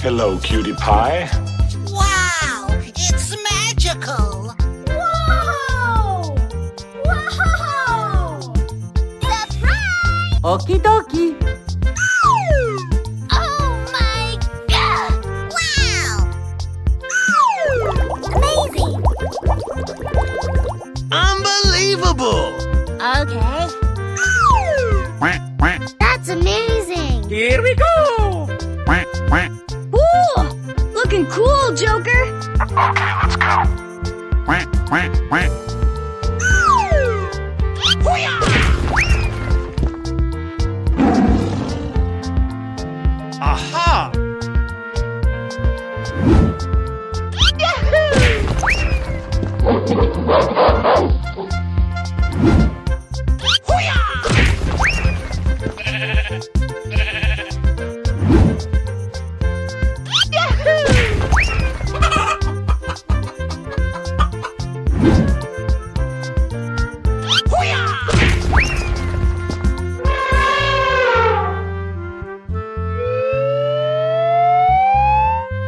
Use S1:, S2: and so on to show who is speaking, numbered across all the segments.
S1: Hello, cutie pie.
S2: Wow! It's magical!
S3: Whoa! Whoa! Surprise!
S4: Okie dokie.
S3: Oh my God!
S2: Wow!
S3: Amazing!
S2: Unbelievable!
S3: Okay. That's amazing!
S4: Here we go.
S3: Ooh! Looking cool, Joker!
S1: Okay, let's go.
S2: Aha!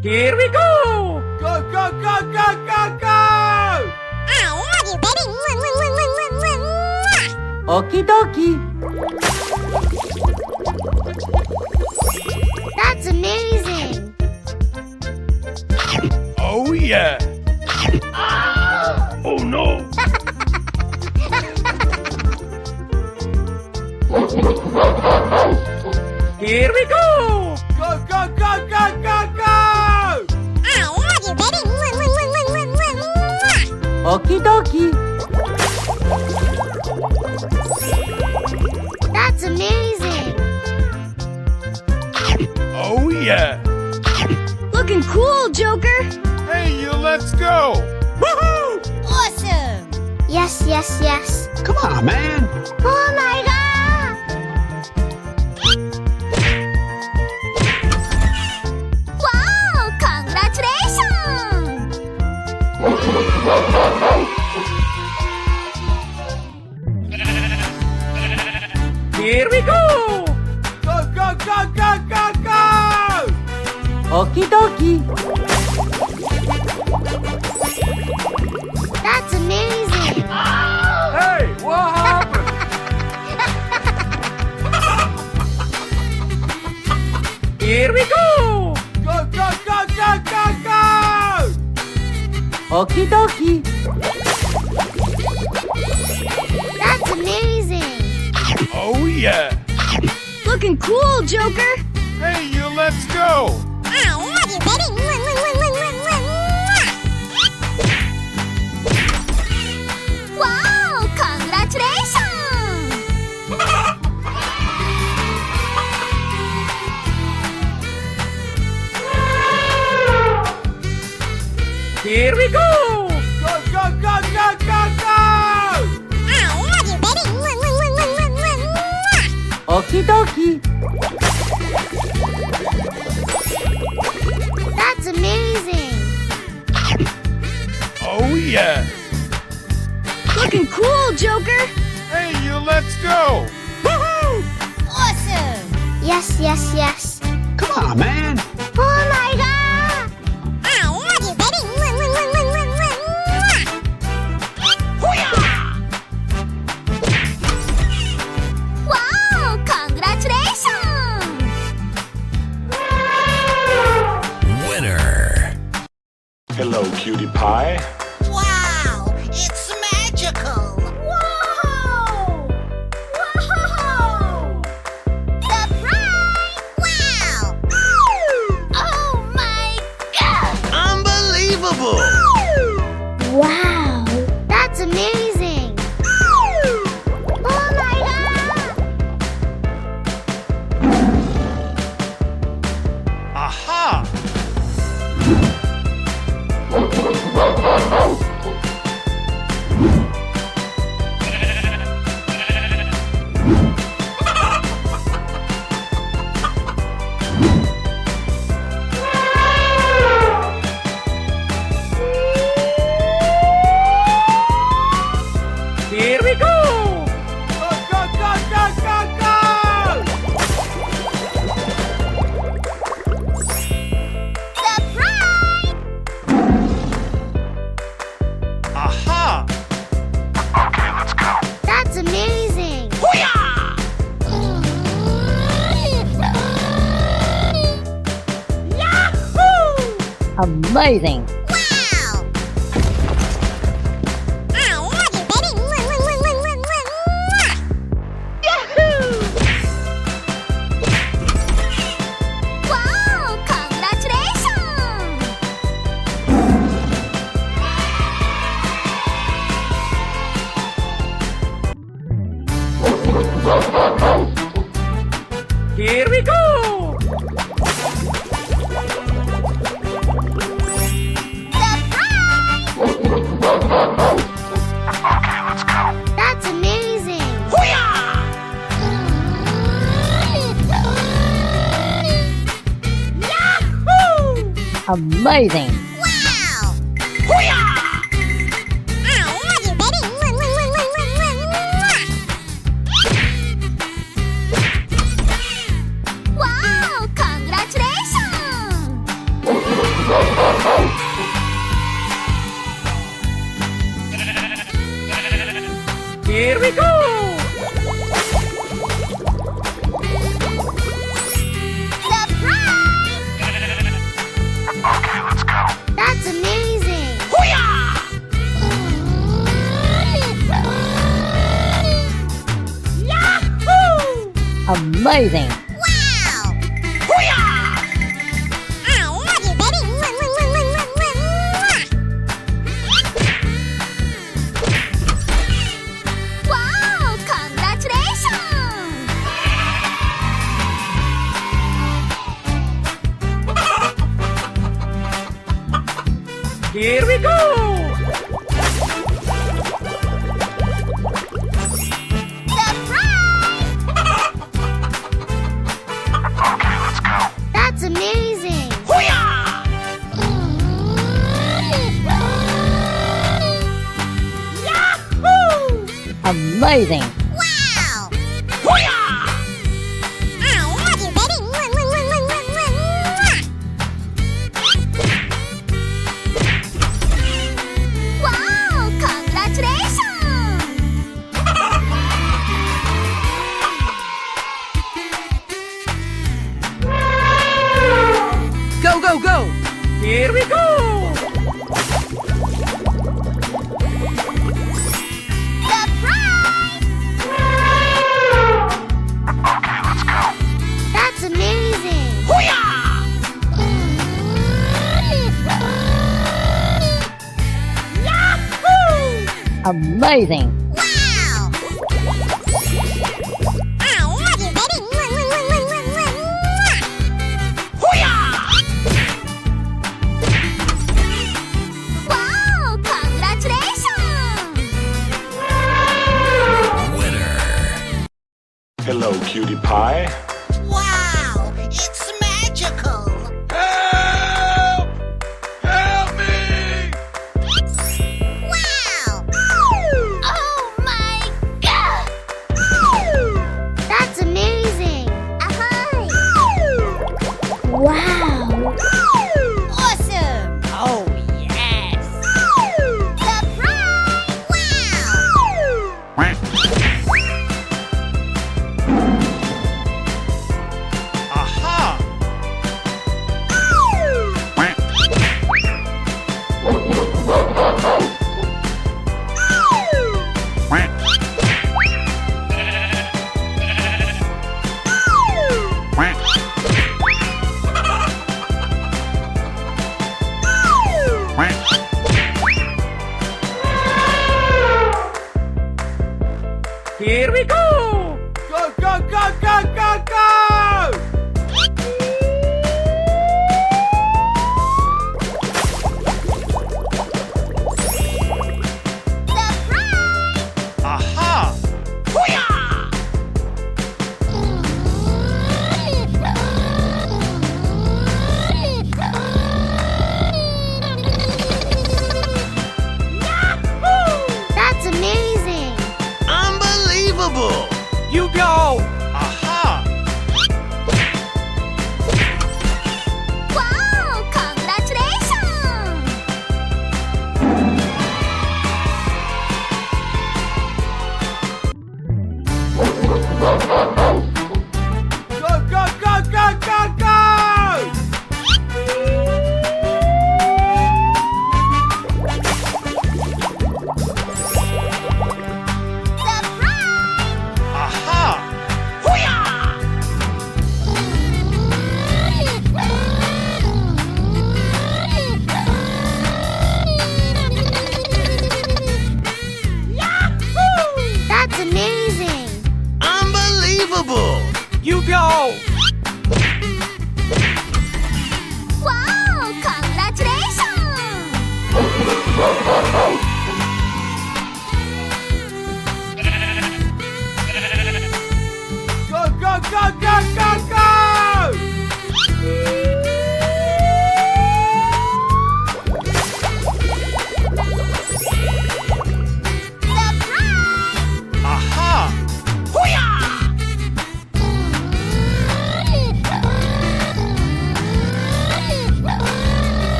S4: Here we go.
S2: Go, go, go, go, go, go!
S3: I love you, baby!
S4: Okie dokie.
S3: That's amazing!
S1: Oh, yeah. Oh, no.
S4: Here we go.
S2: Go, go, go, go, go, go!
S3: I love you, baby!
S4: Okie dokie.
S3: That's amazing!
S1: Oh, yeah.
S3: Looking cool, Joker!
S1: Hey, you, let's go. Woohoo!
S2: Awesome!
S3: Yes, yes, yes!
S1: Come on, man.
S3: Oh my God! Wow! Congratulations!
S4: Here we go.
S2: Go, go, go, go, go, go!
S4: Okie dokie.
S3: That's amazing!
S2: Hey, what happened?
S4: Here we go.
S2: Go, go, go, go, go, go!
S4: Okie dokie.
S3: That's amazing!
S1: Oh, yeah.
S3: Looking cool, Joker!
S1: Hey, you, let's go.
S3: I love you, baby! Wow! Congratulations!
S4: Here we go.
S2: Go, go, go, go, go, go!
S3: I love you, baby!
S4: Okie dokie.
S3: That's amazing!
S1: Oh, yeah.
S3: Looking cool, Joker!
S1: Hey, you, let's go. Woohoo!
S2: Awesome!
S3: Yes, yes, yes!
S1: Come on, man.
S3: Oh my God! I love you, baby! Wow! Congratulations!
S1: Winner. Hello, cutie pie.
S2: Wow! It's magical!
S3: Whoa! Whoa! Surprise! Wow! Oh my God!
S2: Unbelievable!
S3: Wow! That's amazing! Oh my God!
S1: Aha!
S4: Here we go.
S2: Go, go, go, go, go, go!
S5: Amazing!
S2: Wow!
S3: I love you, baby.
S2: Yahoo!
S3: Wow! Congratulations!
S4: Here we go!
S3: That's amazing!
S5: Amazing!
S2: Wow!
S3: I love you, baby. Wow! Congratulations!
S4: Here we go!
S3: That's amazing!
S5: Amazing!
S2: Wow!
S3: I love you, baby. Wow! Congratulations!
S4: Here we go!
S3: That's amazing!
S5: Amazing!
S2: Wow!
S3: I love you, baby. Wow! Congratulations!
S4: Go, go, go! Here we go!
S3: That's amazing!
S5: Amazing!
S2: Wow!
S3: I love you, baby. Wow! Congratulations!
S1: Hello, cutie pie.
S2: Wow! It's magical!
S1: Help! Help me!
S2: Wow!
S3: Oh my god! That's amazing! Wow!
S2: Awesome!
S5: Oh, yes!
S2: Surprise! Wow!
S1: Aha!
S4: Here we go!
S2: Go, go, go, go, go, go!
S1: Aha!
S3: That's amazing!
S2: Unbelievable!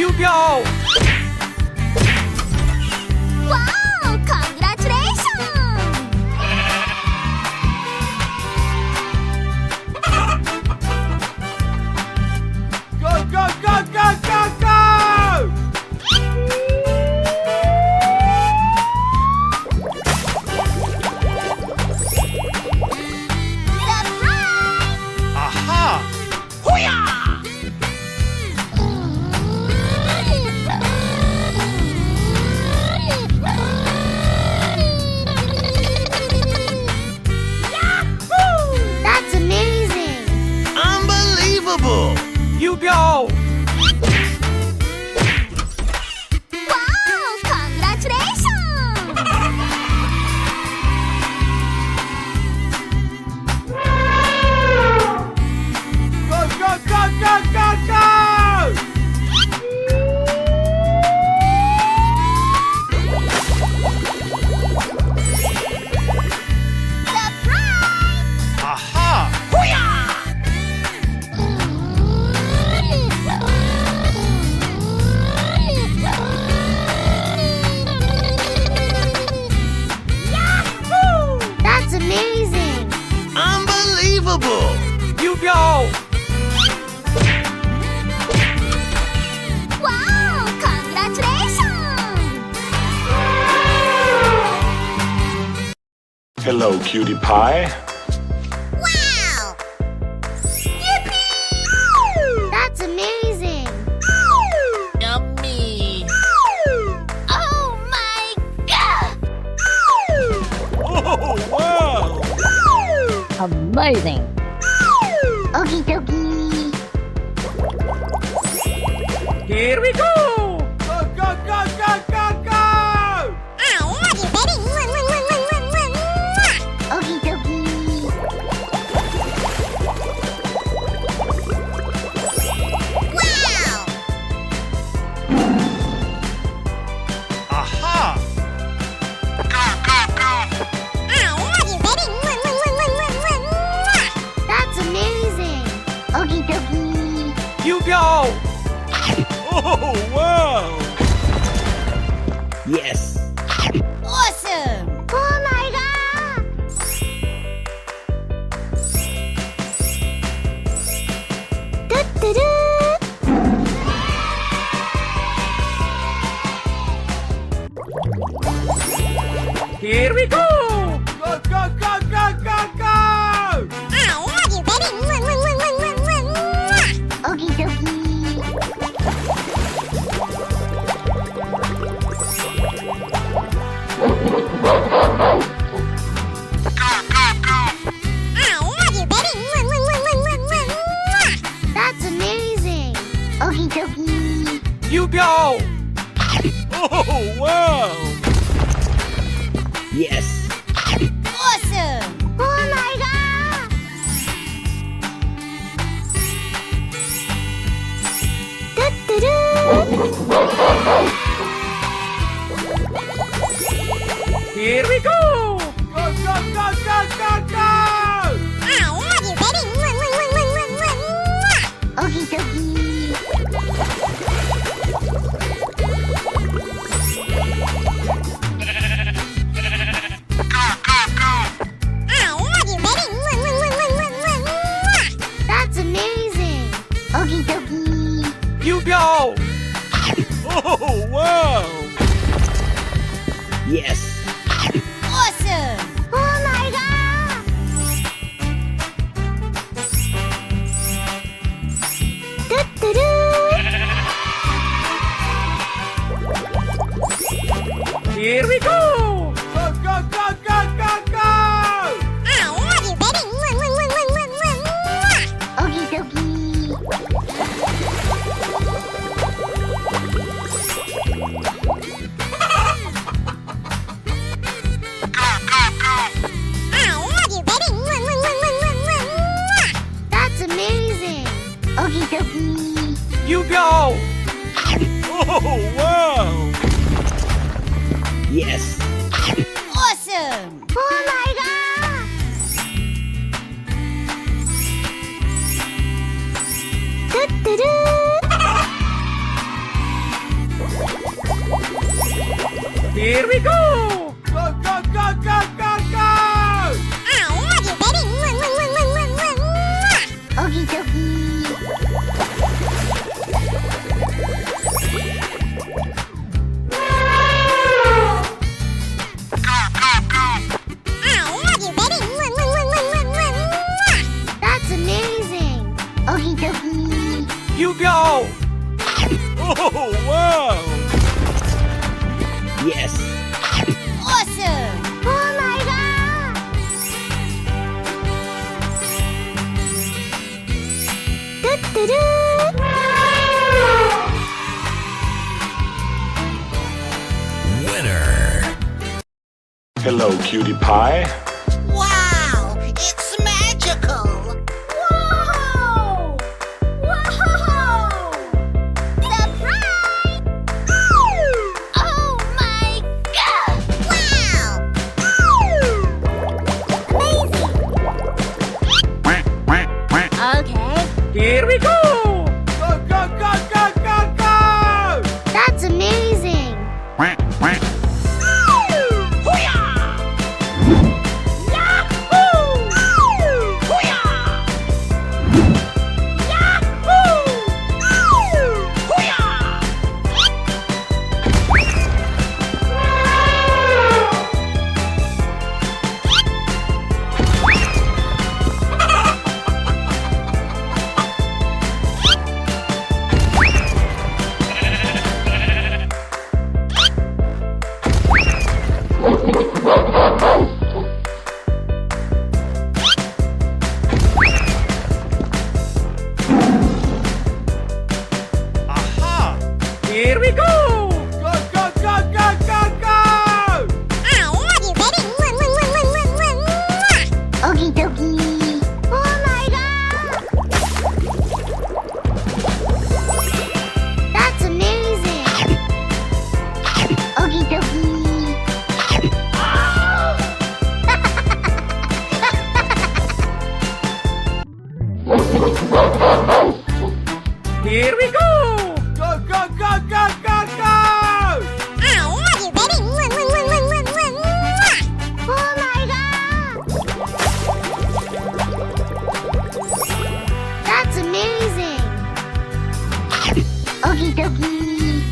S2: You go!
S3: Wow! Congratulations!
S2: Go, go, go, go, go, go!
S1: Aha!
S3: That's amazing!
S1: Unbelievable!
S2: You go!
S3: Wow! Congratulations!
S2: Go, go, go, go, go, go!
S3: Surprise!
S1: Aha!
S3: That's amazing!
S1: Unbelievable!
S2: You go!
S3: Wow! Congratulations!
S1: Hello, cutie pie.
S3: Wow! Yippee! That's amazing!
S5: Yummy.
S3: Oh my god!
S1: Oh, wow!
S5: Amazing.
S3: Okie dokie!
S4: Here we go!
S2: Go, go, go, go, go, go!
S3: I love you, baby! Okie dokie! Wow!
S1: Aha!
S3: I love you, baby! That's amazing! Okie dokie!
S2: You go!
S1: Oh, wow!
S5: Yes.
S3: Awesome! Oh my god! Do-do-do!
S4: Here we go!
S2: Go, go, go, go, go, go!
S3: I love you, baby! Okie dokie! I love you, baby! That's amazing! Okie dokie!
S2: You go!
S1: Oh, wow!
S5: Yes.
S3: Awesome! Oh my god!
S4: Here we go!
S2: Go, go, go, go, go, go!
S3: I love you, baby! Okie dokie! I love you, baby! That's amazing! Okie dokie!
S2: You go!
S1: Oh, wow!
S5: Yes.
S3: Awesome! Oh my god!
S4: Here we go!
S2: Go, go, go, go, go, go!
S3: I love you, baby! Okie dokie! I love you, baby! That's amazing! Okie dokie!
S2: You go!
S1: Oh, wow!
S5: Yes.
S3: Awesome! Oh my god! Do-do-do!
S4: Here we go!
S2: Go, go, go, go, go, go!
S3: I love you, baby. Okie dokie. I love you, baby. That's amazing. Okie dokie.
S2: You go!
S1: Oh, wow!
S4: Yes!
S3: Awesome. Oh my god.
S6: Hello, cutie pie.
S3: Wow, it's magical. Whoa! Whoa! Surprise! Oh my god! Wow! Amazing! Okay.
S4: Here we go!
S2: Go, go, go, go, go, go!
S3: That's amazing.
S4: Here we go!
S2: Go, go, go, go, go, go!
S3: I love you, baby. Okie dokie. Oh my god. That's amazing. Okie dokie.
S4: Here we go!
S2: Go, go, go, go, go, go!
S3: I love you, baby. Oh my god. That's amazing. Okie dokie.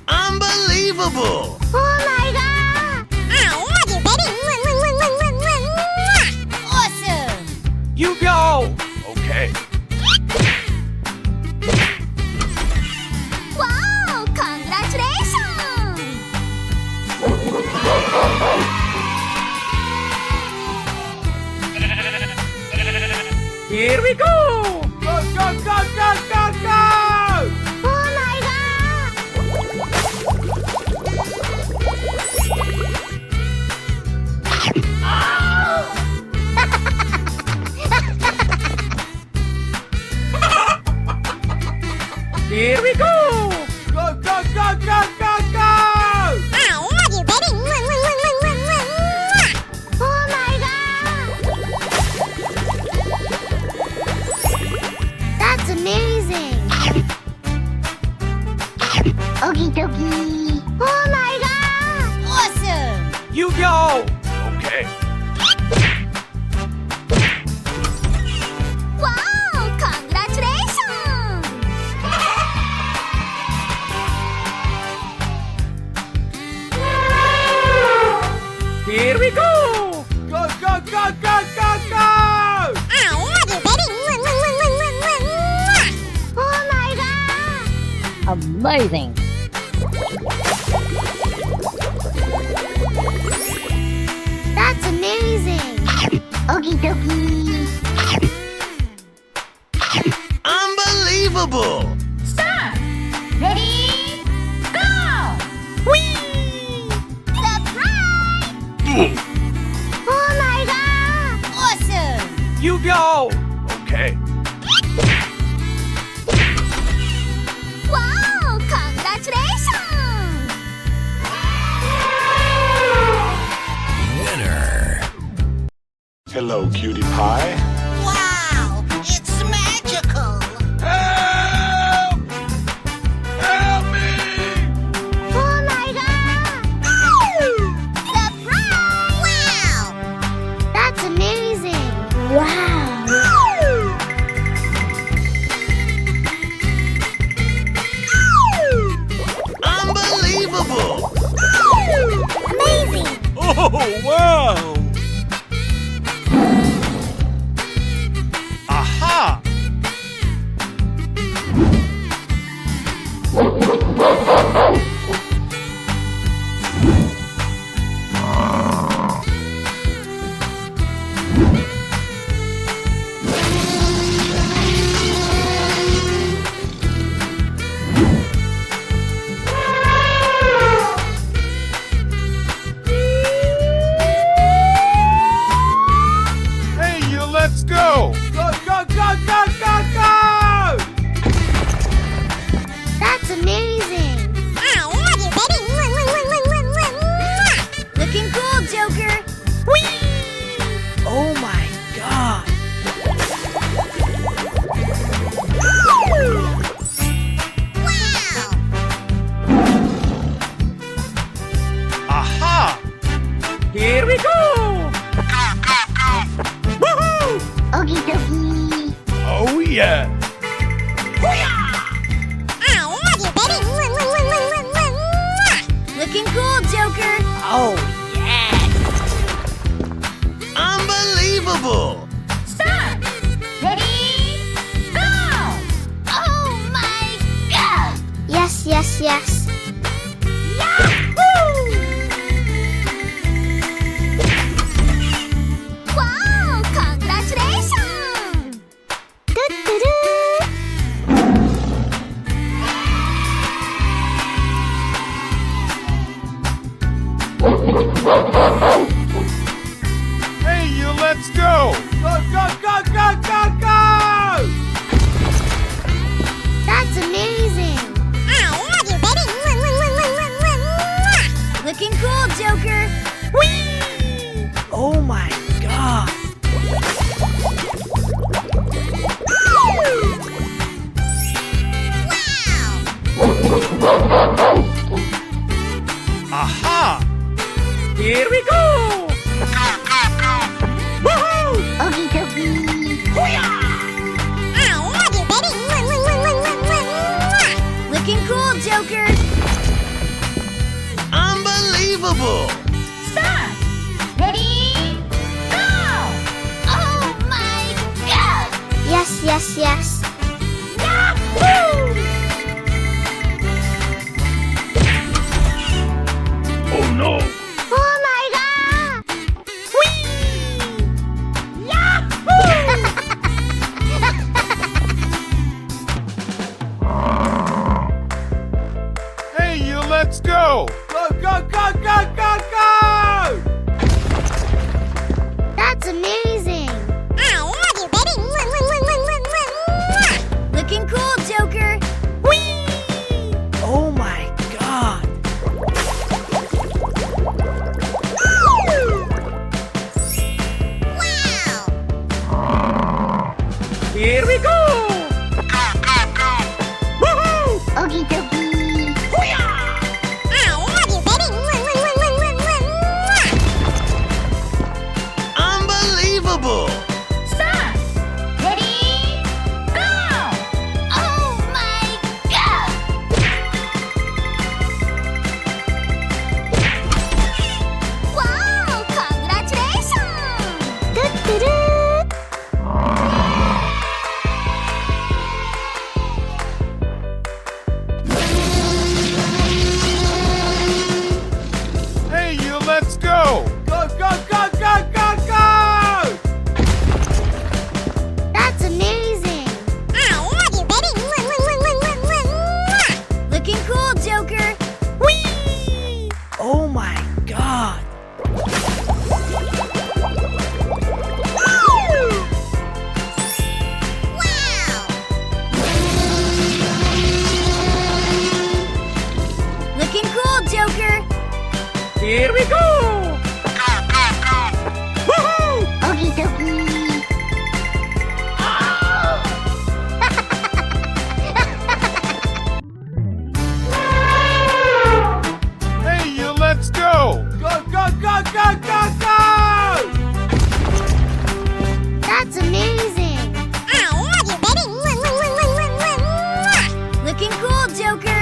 S2: Unbelievable!
S3: Oh my god. I love you, baby. Awesome.
S2: You go!
S6: Okay.
S3: Wow, congratulations.
S4: Here we go!
S2: Go, go, go, go, go, go!
S3: Oh my god.
S4: Here we go!
S2: Go, go, go, go, go, go!
S3: I love you, baby. Oh my god. That's amazing. Okie dokie. Oh my god. Awesome.
S2: You go!
S6: Okay.
S3: Wow, congratulations.
S4: Here we go!
S2: Go, go, go, go, go, go!
S3: I love you, baby. Oh my god.
S5: Amazing.
S3: That's amazing. Okie dokie.
S2: Unbelievable!
S3: Stop. Ready? Go. Whee! Surprise! Oh my god. Awesome.
S2: You go!
S6: Okay.
S3: Wow, congratulations.
S6: Hello, cutie pie.
S3: Wow, it's magical.
S2: Help! Help me!
S1: Oh, wow! Aha!
S6: Hey, you, let's go!
S2: Go, go, go, go, go, go!
S3: That's amazing. I love you, baby. Looking cool, Joker.
S4: Oh my god!
S3: Wow.
S1: Aha!
S4: Here we go!
S3: Okie dokie.
S6: Oh, yeah!
S3: I love you, baby. Looking cool, Joker.
S4: Oh yeah!
S6: Unbelievable!
S3: Stop. Ready? Go. Oh my god. Yes, yes, yes. Yahoo! Wow, congratulations. Doo-doo-doo.
S6: Hey, you, let's go!
S2: Go, go, go, go, go, go!
S3: That's amazing. I love you, baby. Looking cool, Joker.
S4: Oh my god!
S3: Wow.
S1: Aha!
S4: Here we go!
S3: Okie dokie. I love you, baby. Looking cool, Joker.
S6: Unbelievable!
S3: Stop. Ready? Go. Oh my god. Yes, yes, yes. Yahoo!
S6: Oh, no!
S3: Oh my god.
S6: Hey, you, let's go!
S2: Go, go, go, go, go, go!
S3: That's amazing. I love you, baby. Looking cool, Joker.
S4: Oh my god!
S3: Wow.
S4: Here we go!
S3: Okie dokie. I love you, baby.
S6: Unbelievable!
S3: Stop. Ready? Go. Oh my god. Wow, congratulations. Doo-doo-doo.
S6: Hey, you, let's go!
S2: Go, go, go, go, go, go!
S3: That's amazing. I love you, baby. Looking cool, Joker.
S4: Oh my god!
S3: Wow. Looking cool, Joker.
S4: Here we go!
S3: Okie dokie.
S6: Hey, you, let's go!
S2: Go, go, go, go, go, go!
S3: That's amazing. I love you, baby. Looking cool, Joker.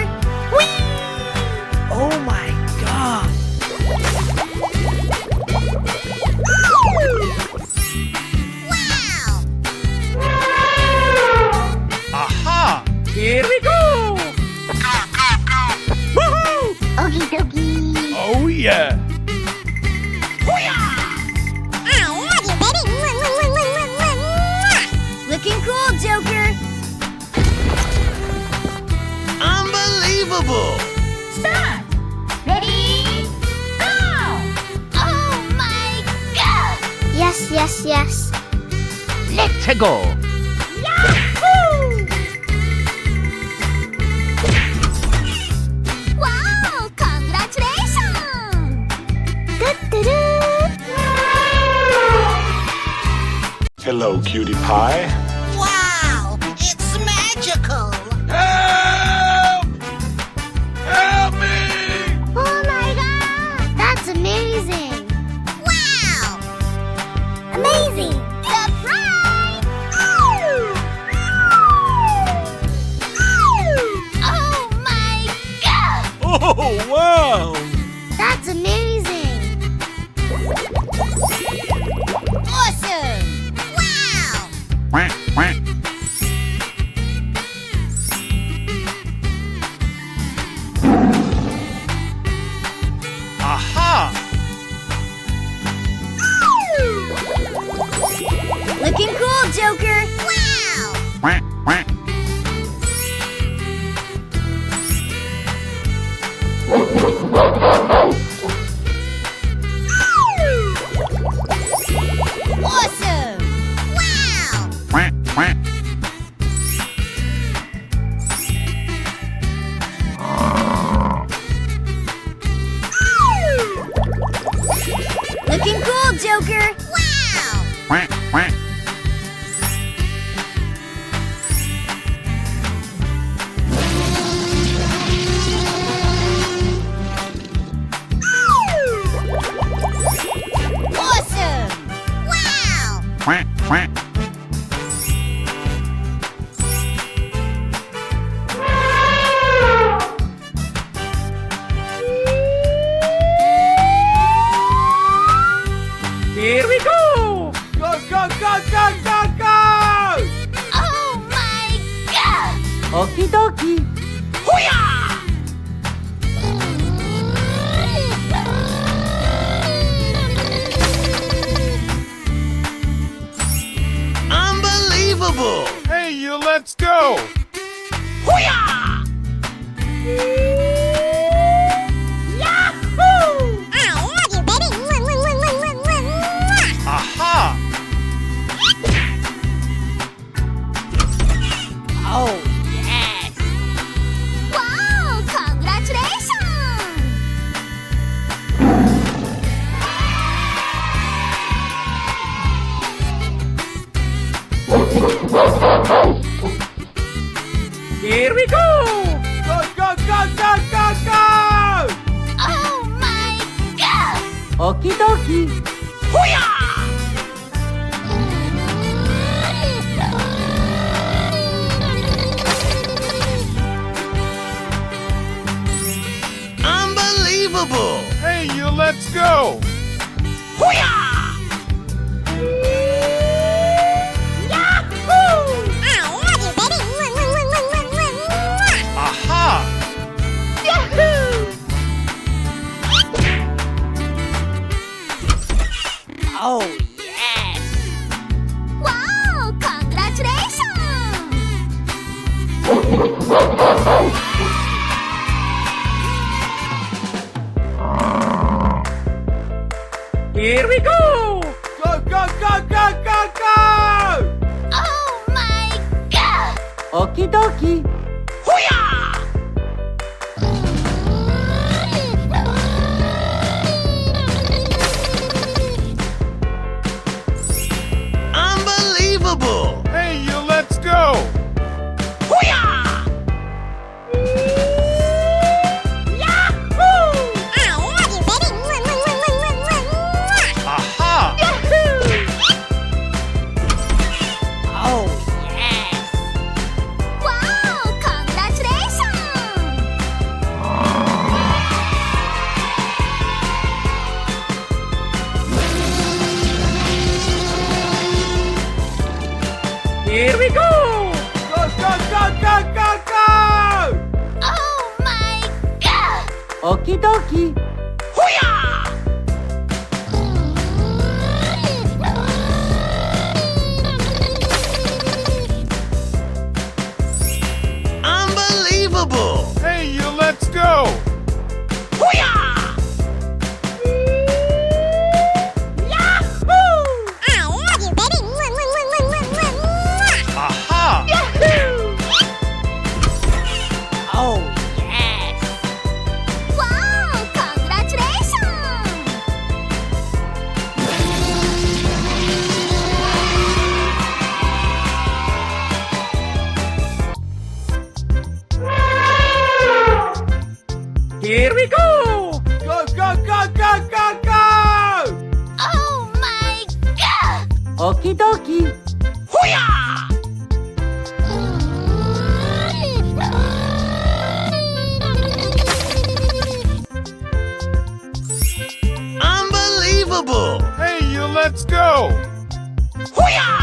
S4: Oh my god!
S3: Yes, yes, yes.
S7: Let's go.
S3: Wow! Congratulations!
S1: Hello, cutie pie.
S8: Wow! It's magical!
S6: Help! Help me!
S3: Oh my god! That's amazing! Wow! Amazing! Surprise! Oh my god!
S1: Oh, wow!
S3: That's amazing! Awesome! Wow!
S7: Quack, quack.
S1: Aha!
S3: Looking cool, Joker! Wow!
S7: Quack, quack.
S3: Awesome! Wow!
S7: Quack, quack.
S3: Looking cool, Joker! Wow!
S7: Quack, quack.
S3: Awesome! Wow!
S7: Quack, quack.
S4: Here we go!
S2: Go, go, go, go, go, go!
S3: Oh my god!
S4: Okie dokie!
S6: Unbelievable! Hey, you, let's go!
S3: I love you, baby!
S1: Aha!
S4: Oh, yes!
S3: Wow! Congratulations!
S4: Here we go!
S2: Go, go, go, go, go, go!
S3: Oh my god!
S4: Okie dokie!
S6: Unbelievable! Hey, you, let's go!
S3: I love you, baby!
S1: Aha!
S4: Oh, yes!
S3: Wow! Congratulations!
S4: Here we go!
S2: Go, go, go, go, go, go!
S3: Oh my god!
S4: Okie dokie!
S6: Unbelievable! Hey, you, let's go!
S3: I love you, baby!
S1: Aha!
S4: Oh, yes!
S3: Wow! Congratulations!
S4: Here we go!
S2: Go, go, go, go, go, go!
S3: Oh my god!
S4: Okie dokie!
S6: Unbelievable! Hey, you, let's go!
S3: I
S4: Okie dokie.
S6: Unbelievable!
S1: Hey, you, let's go!
S8: Hoo-yah!